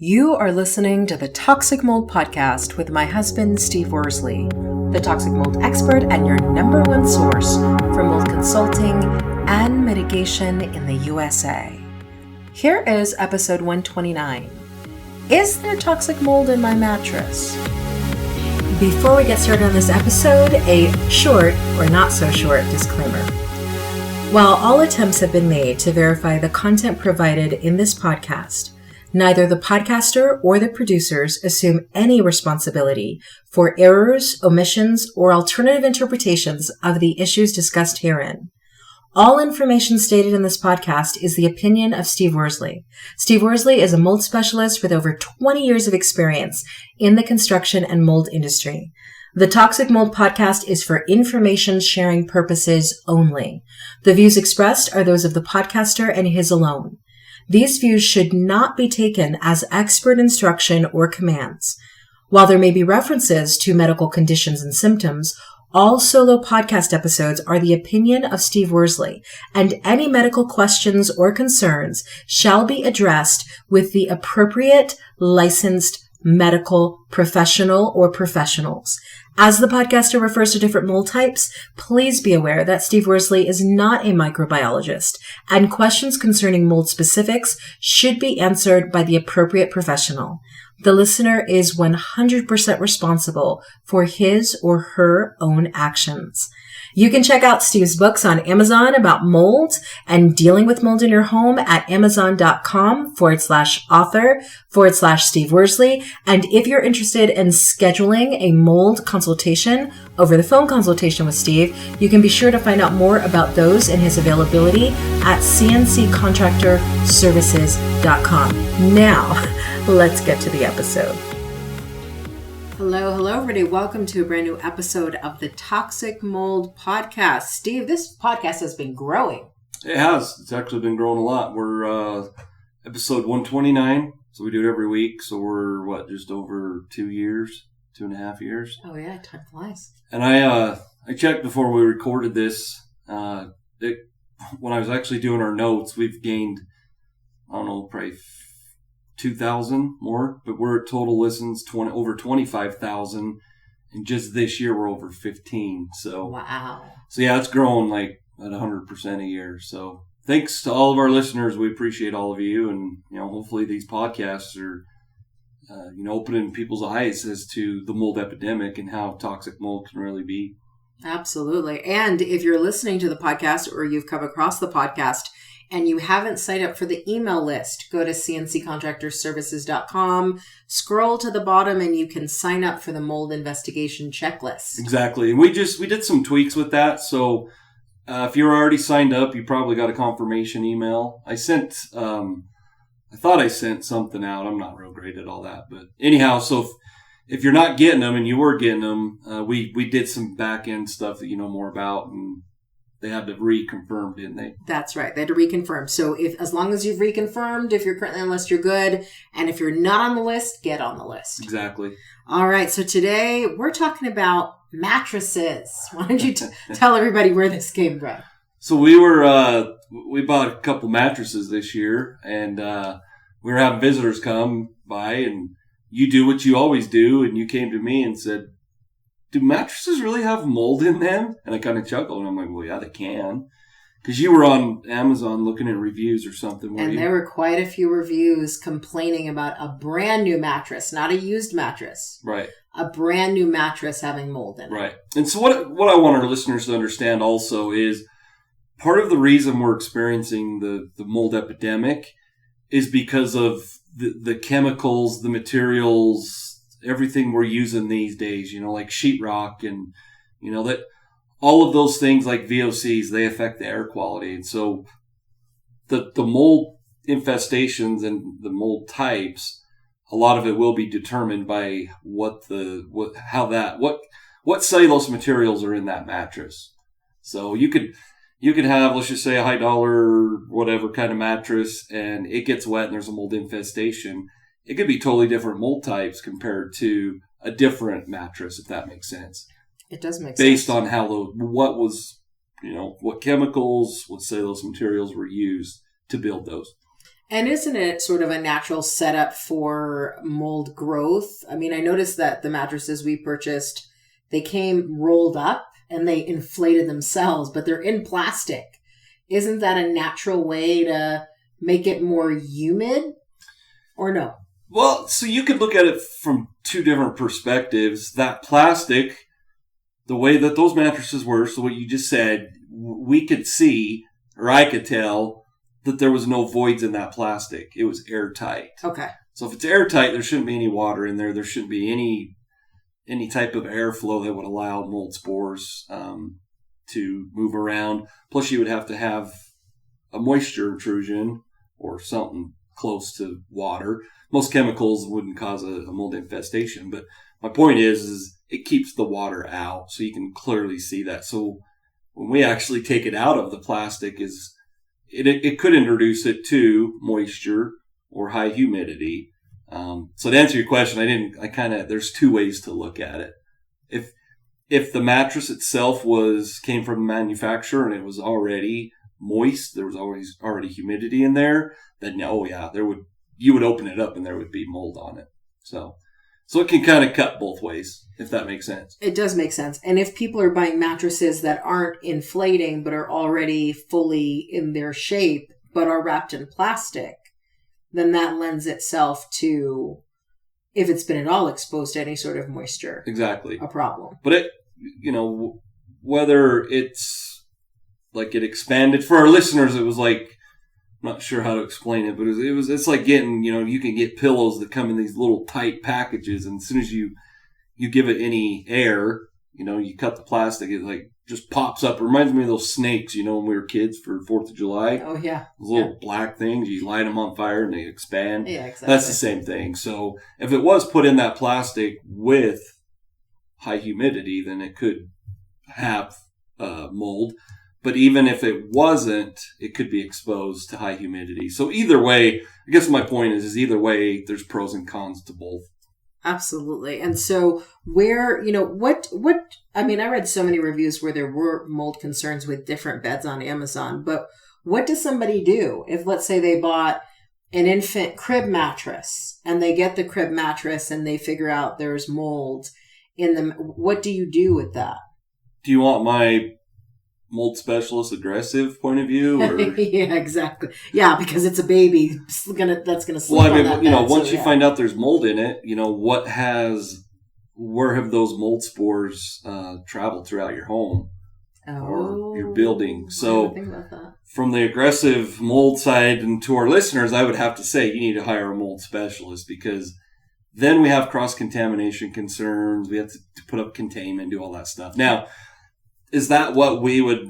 You are listening to the Toxic Mold Podcast with my husband, Steve Worsley, the toxic mold expert and your number one source for mold consulting and mitigation in the USA. Here is episode 129. Is there toxic mold in my mattress? Before we get started on this episode, a short or not so short disclaimer. While all attempts have been made to verify the content provided in this podcast, neither the podcaster or the producers assume any responsibility for errors, omissions, or alternative interpretations of the issues discussed herein. All information stated in this podcast is the opinion of Steve Worsley. Steve Worsley is a mold specialist with over 20 years of experience in the construction and mold industry. The Toxic Mold Podcast is for information sharing purposes only. The views expressed are those of the podcaster and his alone. These views should not be taken as expert instruction or commands. While there may be references to medical conditions and symptoms, all solo podcast episodes are the opinion of Steve Worsley, and any medical questions or concerns shall be addressed with the appropriate licensed medical professional or professionals. As the podcaster refers to different mold types, please be aware that Steve Worsley is not a microbiologist, and questions concerning mold specifics should be answered by the appropriate professional. The listener is 100% responsible for his or her own actions. You can check out Steve's books on Amazon about mold and dealing with mold in your home at amazon.com/author/Steve Worsley. And if you're interested in scheduling a mold consultation, over the phone consultation with Steve, you can be sure to find out more about those and his availability at cnccontractorservices.com. Now, let's get to the episode. Hello, everybody. Welcome to a brand new episode of the Toxic Mold Podcast. Steve, this podcast has been growing. It has. It's actually been growing a lot. We're episode 129, so we do it every week. So we're, just over 2 years, 2.5 years? Oh, yeah. Time flies. And I checked before we recorded this. When I was actually doing our notes, we've gained, probably 2,000 more, but we're at total listens over 25,000, and just this year we're over 15. So wow. So yeah, it's growing like at 100% a year. So thanks to all of our listeners. We appreciate all of you, and hopefully these podcasts are opening people's eyes as to the mold epidemic and how toxic mold can really be. Absolutely. And if you're listening to the podcast or you've come across the podcast and you haven't signed up for the email list, go to cnccontractorservices.com, scroll to the bottom, and you can sign up for the mold investigation checklist. Exactly. And we did some tweaks with that. So if you're already signed up, you probably got a confirmation email. I thought I sent something out. I'm not real great at all that. But anyhow, so if you're not getting them and you were getting them, we did some back-end stuff that you know more about, and they had to reconfirm, didn't they? That's right. They had to reconfirm. So as long as you've reconfirmed, if you're currently on the list, you're good. And if you're not on the list, get on the list. Exactly. All right. So today we're talking about mattresses. Why don't you tell everybody where this came from? So we bought a couple mattresses this year, and we were having visitors come by, and you do what you always do. And you came to me and said, do mattresses really have mold in them? And I kind of chuckled, and I'm like, well, yeah, they can. Because you were on Amazon looking at reviews or something. And there were quite a few reviews complaining about a brand new mattress, not a used mattress. Right. A brand new mattress having mold in it. Right. And so what I want our listeners to understand also is part of the reason we're experiencing the mold epidemic is because of the chemicals, the materials, everything we're using these days, like sheetrock and, that all of those things like VOCs, they affect the air quality. And so the mold infestations and the mold types, a lot of it will be determined by what cellulose materials are in that mattress. So you could have, let's just say, a high dollar, whatever kind of mattress, and it gets wet and there's a mold infestation. It could be totally different mold types compared to a different mattress, if that makes sense. It does make sense. Based on how what chemicals, what cellulose materials were used to build those. And isn't it sort of a natural setup for mold growth? I mean, I noticed that the mattresses we purchased, they came rolled up and they inflated themselves, but they're in plastic. Isn't that a natural way to make it more humid or no? Well, so you could look at it from two different perspectives. That plastic, the way that those mattresses were, so what you just said, we could see, or I could tell, that there was no voids in that plastic. It was airtight. Okay. So if it's airtight, there shouldn't be any water in there. There shouldn't be any type of airflow that would allow mold spores to move around. Plus, you would have to have a moisture intrusion or something close to water. Most chemicals wouldn't cause a mold infestation, but my point is it keeps the water out, so you can clearly see that. So when we actually take it out of the plastic, it could introduce it to moisture or high humidity. So to answer your question, there's two ways to look at it. If the mattress itself came from the manufacturer and it was already moist, there was already humidity in there, then you would open it up and there would be mold on it. So it can kind of cut both ways, if that makes sense. It does make sense. And if people are buying mattresses that aren't inflating but are already fully in their shape but are wrapped in plastic, then that lends itself to, if it's been at all exposed to any sort of moisture, exactly, a problem. But whether it's like it expanded for our listeners, it was like, I'm not sure how to explain it, but it's like getting, you can get pillows that come in these little tight packages, and as soon as you give it any air, you cut the plastic, it like just pops up. It reminds me of those snakes, when we were kids for 4th of July. Oh, yeah. Those little black things, you light them on fire and they expand. Yeah, exactly. That's the same thing. So if it was put in that plastic with high humidity, then it could have mold. But even if it wasn't, it could be exposed to high humidity. So either way, I guess my point is either way, there's pros and cons to both. Absolutely. And so where, I read so many reviews where there were mold concerns with different beds on Amazon, but what does somebody do if, let's say, they bought an infant crib mattress and they get the crib mattress and they figure out there's mold in them? What do you do with that? Do you want my mold specialist aggressive point of view? Or? Yeah, exactly. Yeah, because it's a baby that's gonna sleep on that bed, once you find out there's mold in it, where have those mold spores traveled throughout your home or your building? So think about that. From the aggressive mold side, and to our listeners, I would have to say you need to hire a mold specialist, because then we have cross-contamination concerns. We have to put up containment, do all that stuff. Now, is that what we would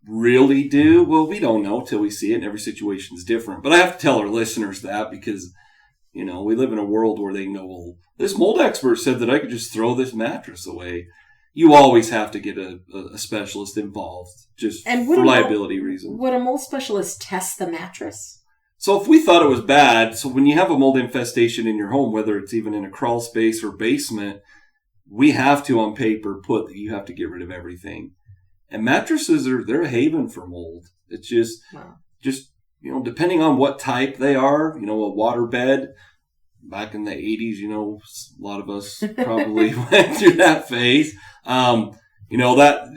really do? Well, we don't know till we see it, and every situation is different. But I have to tell our listeners that because, we live in a world where they know, well, this mold expert said that I could just throw this mattress away. You always have to get a specialist involved, just for liability reasons. Would a mold specialist test the mattress? So if we thought it was bad, so when you have a mold infestation in your home, whether it's even in a crawl space or basement, we have to, on paper, put that you have to get rid of everything. And mattresses they're a haven for mold. It's just depending on what type they are, a water bed. Back in the 80s, a lot of us probably went through that phase. That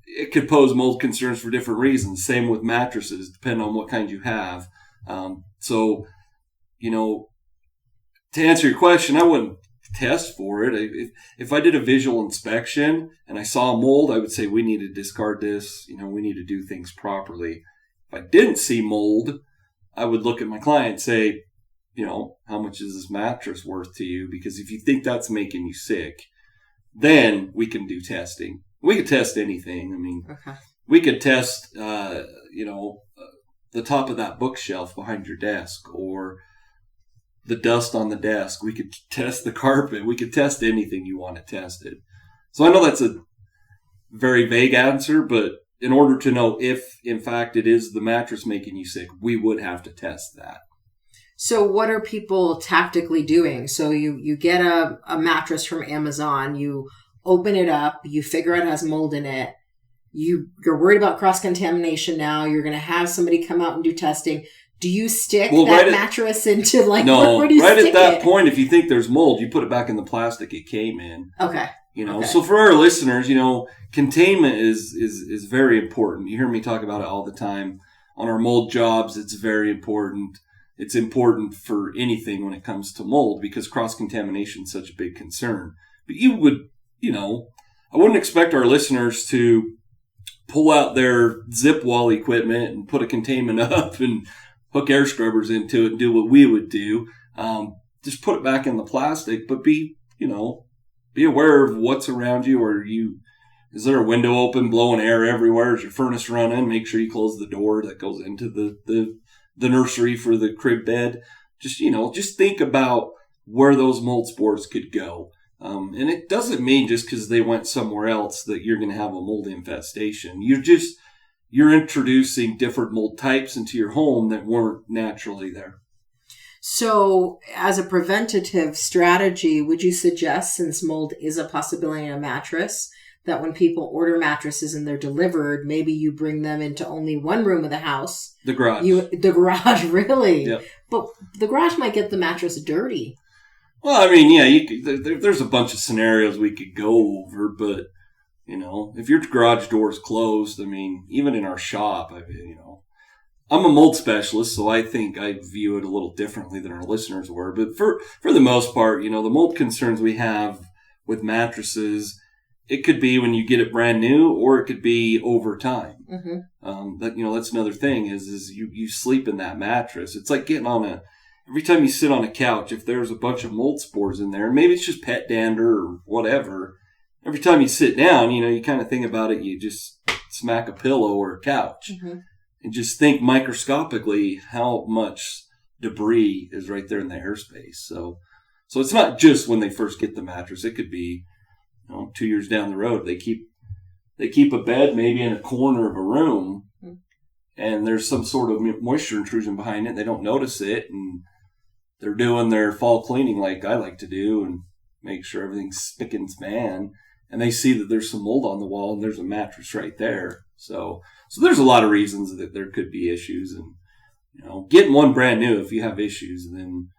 it could pose mold concerns for different reasons. Same with mattresses, depending on what kind you have. To answer your question, I wouldn't test for it. If I did a visual inspection and I saw mold, I would say we need to discard this. We need to do things properly. If I didn't see mold, I would look at my client and say, how much is this mattress worth to you? Because if you think that's making you sick, then we can do testing. We could test anything. Okay. We could test, the top of that bookshelf behind your desk, or the dust on the desk. We could test the carpet. We could test anything you want to test it. So I know that's a very vague answer, but in order to know if, in fact, it is the mattress making you sick, we would have to test that. So what are people tactically doing? So you get a mattress from Amazon, you open it up, you figure out it has mold in it. You're worried about cross-contamination now. You're going to have somebody come out and do testing. Do you stick that mattress into like... No, where do you stick at that it? point, if you think there's mold, you put it back in the plastic it came in. Okay. So for our listeners, containment is very important. You hear me talk about it all the time. On our mold jobs, it's very important. It's important for anything when it comes to mold because cross-contamination is such a big concern. But I wouldn't expect our listeners to pull out their zip wall equipment and put a containment up and hook air scrubbers into it and do what we would do. Just put it back in the plastic, but be aware of what's around you. Is there a window open, blowing air everywhere? Is your furnace running? Make sure you close the door that goes into the nursery for the crib bed. Just think about where those mold spores could go. And it doesn't mean just because they went somewhere else that you're going to have a mold infestation. You're introducing different mold types into your home that weren't naturally there. So as a preventative strategy, would you suggest, since mold is a possibility in a mattress, that when people order mattresses and they're delivered, maybe you bring them into only one room of the house? The garage. The garage, really? Yep. But the garage might get the mattress dirty. Well, I mean, yeah, there's a bunch of scenarios we could go over, but, if your garage door is closed, I mean, even in our shop, I'm a mold specialist, so I think I view it a little differently than our listeners were. But for the most part, the mold concerns we have with mattresses, it could be when you get it brand new, or it could be over time. Mm-hmm. That's another thing is you sleep in that mattress. It's like getting on every time you sit on a couch, if there's a bunch of mold spores in there, maybe it's just pet dander or whatever. Every time you sit down, you kind of think about it, you just smack a pillow or a couch. Mm-hmm. And just think microscopically how much debris is right there in the airspace. So it's not just when they first get the mattress. It could be, 2 years down the road. They keep a bed maybe in a corner of a room, and there's some sort of moisture intrusion behind it. They don't notice it, and they're doing their fall cleaning like I like to do and make sure everything's spick and span. And they see that there's some mold on the wall and there's a mattress right there. So there's a lot of reasons that there could be issues. And, getting one brand new, if you have issues, then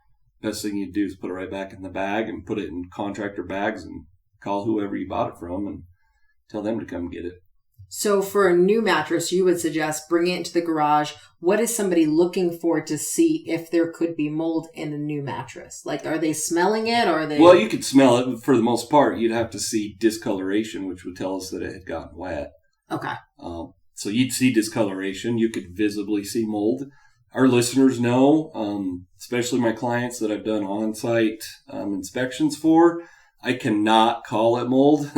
best thing you do is put it right back in the bag and put it in contractor bags and call whoever you bought it from and tell them to come get it. So for a new mattress, you would suggest bringing it into the garage. What is somebody looking for to see if there could be mold in a new mattress? Like, are they smelling it, or are they... Well, you could smell it, but for the most part, you'd have to see discoloration, which would tell us that it had gotten wet. Okay. So you'd see discoloration. You could visibly see mold. Our listeners know, especially my clients that I've done on-site inspections for, I cannot call it mold.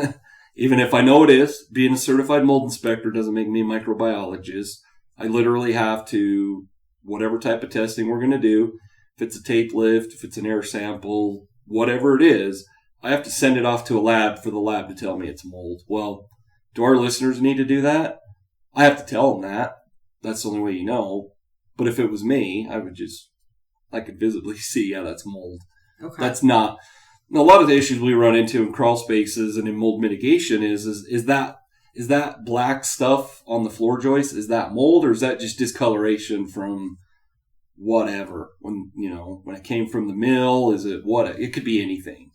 Even if I know it is. Being a certified mold inspector doesn't make me a microbiologist. I literally have to, whatever type of testing we're going to do, if it's a tape lift, if it's an air sample, whatever it is, I have to send it off to a lab for the lab to tell me it's mold. Well, do our listeners need to do that? I have to tell them that. That's the only way you know. But if it was me, I could visibly see, yeah, that's mold. Okay. That's not... Now, a lot of the issues we run into in crawl spaces and in mold mitigation is that black stuff on the floor joist, is that mold, or is that just discoloration from whatever? When it came from the mill, is it what? It could be anything.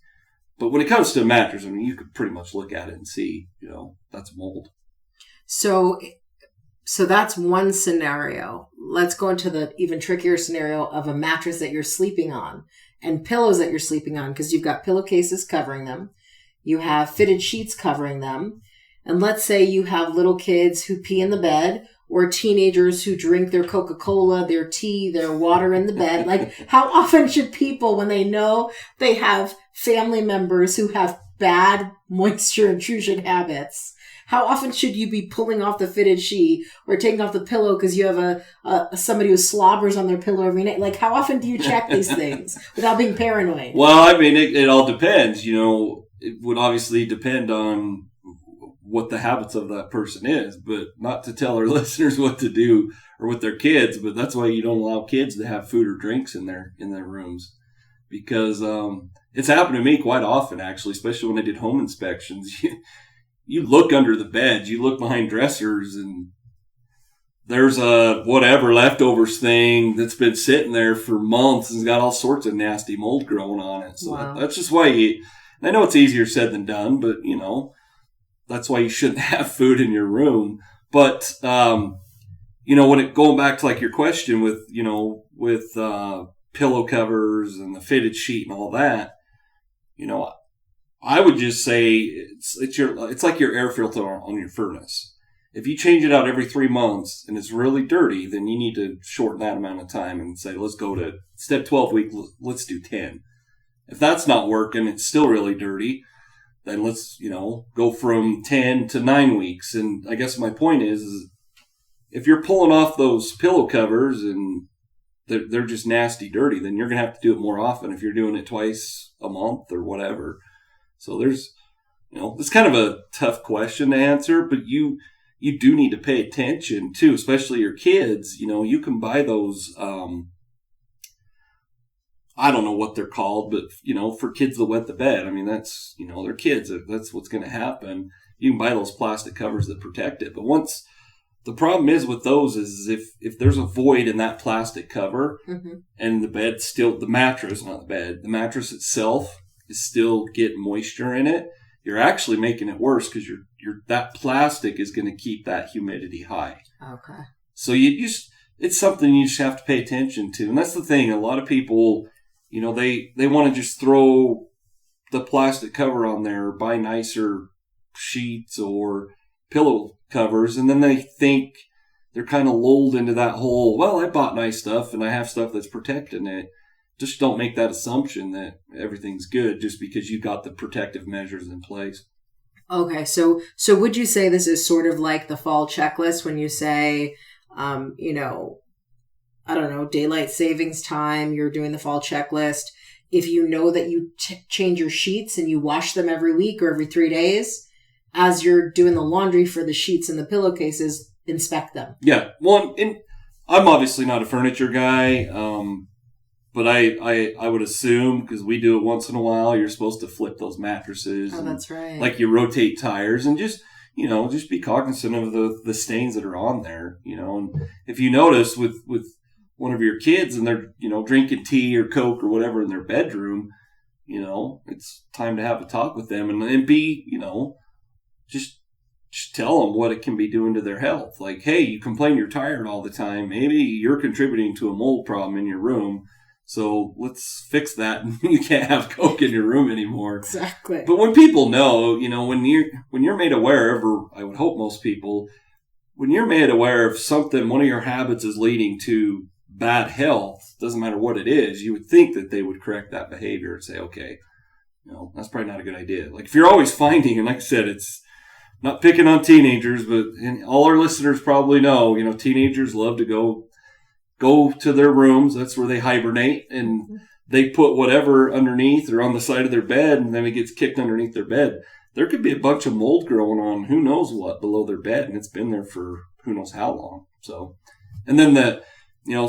But when it comes to a mattress, I mean, you could pretty much look at it and see, that's mold. So that's one scenario. Let's go into the even trickier scenario of a mattress that you're sleeping on and pillows that you're sleeping on, because you've got pillowcases covering them. You have fitted sheets covering them. And let's say you have little kids who pee in the bed, or teenagers who drink their Coca-Cola, their tea, their water in the bed. Like, how often should people, when they know they have family members who have bad moisture intrusion habits, how often should you be pulling off the fitted sheet or taking off the pillow because you have somebody who slobbers on their pillow every night? Like, how often do you check these things without being paranoid? Well, I mean, it all depends. It would obviously depend on what the habits of that person is, but not to tell our listeners what to do or with their kids. But that's why you don't allow kids to have food or drinks in their rooms, because it's happened to me quite often, actually, especially when I did home inspections. You look under the beds, you look behind dressers, and there's a whatever leftovers thing that's been sitting there for months and's got all sorts of nasty mold growing on it. So Wow. that's just why I know it's easier said than done, but that's why you shouldn't have food in your room. But, going back to like your question with pillow covers and the fitted sheet and all that, I would just say it's like your air filter on your furnace. If you change it out every 3 months and it's really dirty, then you need to shorten that amount of time and say, let's go to, instead of 12 weeks, let's do 10. If that's not working, it's still really dirty, then let's, go from 10 to 9 weeks. And I guess my point is if you're pulling off those pillow covers and they're just nasty dirty, then you're going to have to do it more often if you're doing it twice a month or whatever. So there's, it's kind of a tough question to answer, but you do need to pay attention too, especially your kids. You can buy those, I don't know what they're called, but, for kids that wet the bed. I mean, that's, they're kids. That's what's going to happen. You can buy those plastic covers that protect it. But the problem is with those is if there's a void in that plastic cover and the mattress, not the bed, the mattress itself is still getting moisture in it, you're actually making it worse because that plastic is going to keep that humidity high. Okay. So it's something you just have to pay attention to. And that's the thing. A lot of people, they want to just throw the plastic cover on there, buy nicer sheets or pillow covers, and then they think they're kind of lulled into that whole, well, I bought nice stuff and I have stuff that's protecting it. Just don't make that assumption that everything's good just because you got the protective measures in place. Okay, so would you say this is sort of like the fall checklist when you say, I don't know, daylight savings time, you're doing the fall checklist. If you know that you change your sheets and you wash them every week or every 3 days, as you're doing the laundry for the sheets and the pillowcases, inspect them. Yeah, well, I'm obviously not a furniture guy, but I would assume, because we do it once in a while, you're supposed to flip those mattresses. Oh, that's right. Like you rotate tires and just be cognizant of the stains that are on there, and if you notice with one of your kids and they're, drinking tea or Coke or whatever in their bedroom, it's time to have a talk with them and be, just tell them what it can be doing to their health. Like, hey, you complain you're tired all the time. Maybe you're contributing to a mold problem in your room. So let's fix that. You can't have Coke in your room anymore. Exactly. But when people know, when you're made aware of, or I would hope most people, when you're made aware of something, one of your habits is leading to bad health, doesn't matter what it is, you would think that they would correct that behavior and say, okay, that's probably not a good idea. Like if you're always finding, and like I said, it's not picking on teenagers, but all our listeners probably know, teenagers love to go to their rooms. That's where they hibernate, and they put whatever underneath or on the side of their bed, and then it gets kicked underneath their bed. There could be a bunch of mold growing on who knows what below their bed, and it's been there for who knows how long. So, and then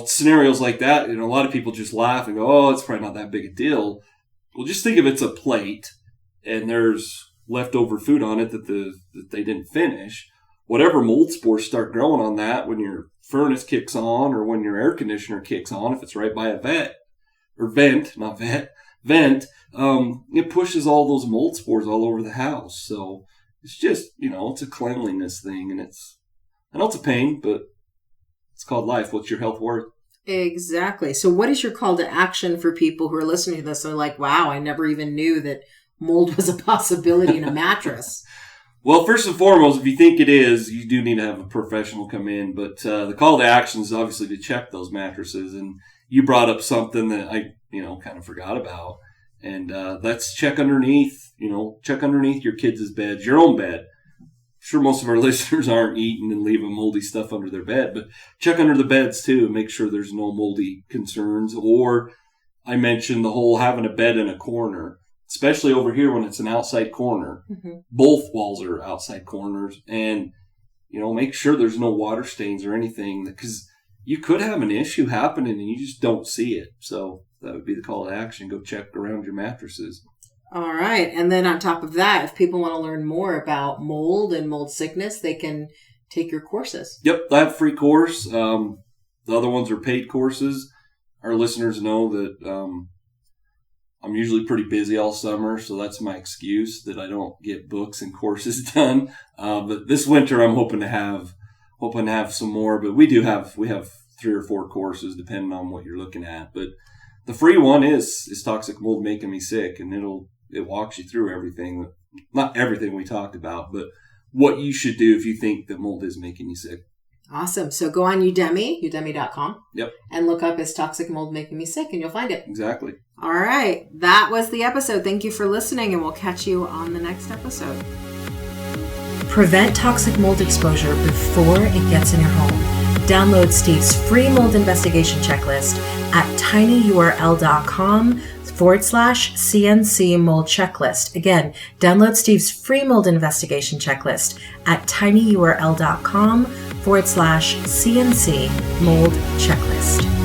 scenarios like that, a lot of people just laugh and go, oh, it's probably not that big a deal. Well, just think of it's a plate, and there's leftover food on it that they didn't finish. Whatever mold spores start growing on that when your furnace kicks on or when your air conditioner kicks on, if it's right by a vent, it pushes all those mold spores all over the house. So it's just, it's a cleanliness thing, and I know it's a pain, but it's called life. What's your health worth? Exactly. So what is your call to action for people who are listening to this and are like, wow, I never even knew that mold was a possibility in a mattress? Well, first and foremost, if you think it is, you do need to have a professional come in. But the call to action is obviously to check those mattresses. And you brought up something that I, kind of forgot about. And that's check underneath your kids' beds, your own bed. I'm sure most of our listeners aren't eating and leaving moldy stuff under their bed, but check under the beds too and make sure there's no moldy concerns. Or I mentioned the whole having a bed in a corner. Especially over here when it's an outside corner. Mm-hmm. Both walls are outside corners. And, make sure there's no water stains or anything, because you could have an issue happening and you just don't see it. So that would be the call to action. Go check around your mattresses. All right. And then on top of that, if people want to learn more about mold and mold sickness, they can take your courses. Yep, I have a free course. The other ones are paid courses. Our listeners know that I'm usually pretty busy all summer, so that's my excuse that I don't get books and courses done. But this winter, I'm hoping to have some more. But we have 3 or 4 courses depending on what you're looking at. But the free one is Toxic Mold Making Me Sick, and it walks you through everything. Not everything we talked about, but what you should do if you think that mold is making you sick. Awesome. So go on udemy.com. Yep. And look up Is Toxic Mold Making Me Sick, and you'll find it. Exactly. All right. That was the episode. Thank you for listening, and we'll catch you on the next episode. Prevent toxic mold exposure before it gets in your home. Download Steve's free mold investigation checklist at tinyurl.com/CNC mold checklist. Again, download Steve's free mold investigation checklist at tinyurl.com/CNC mold checklist.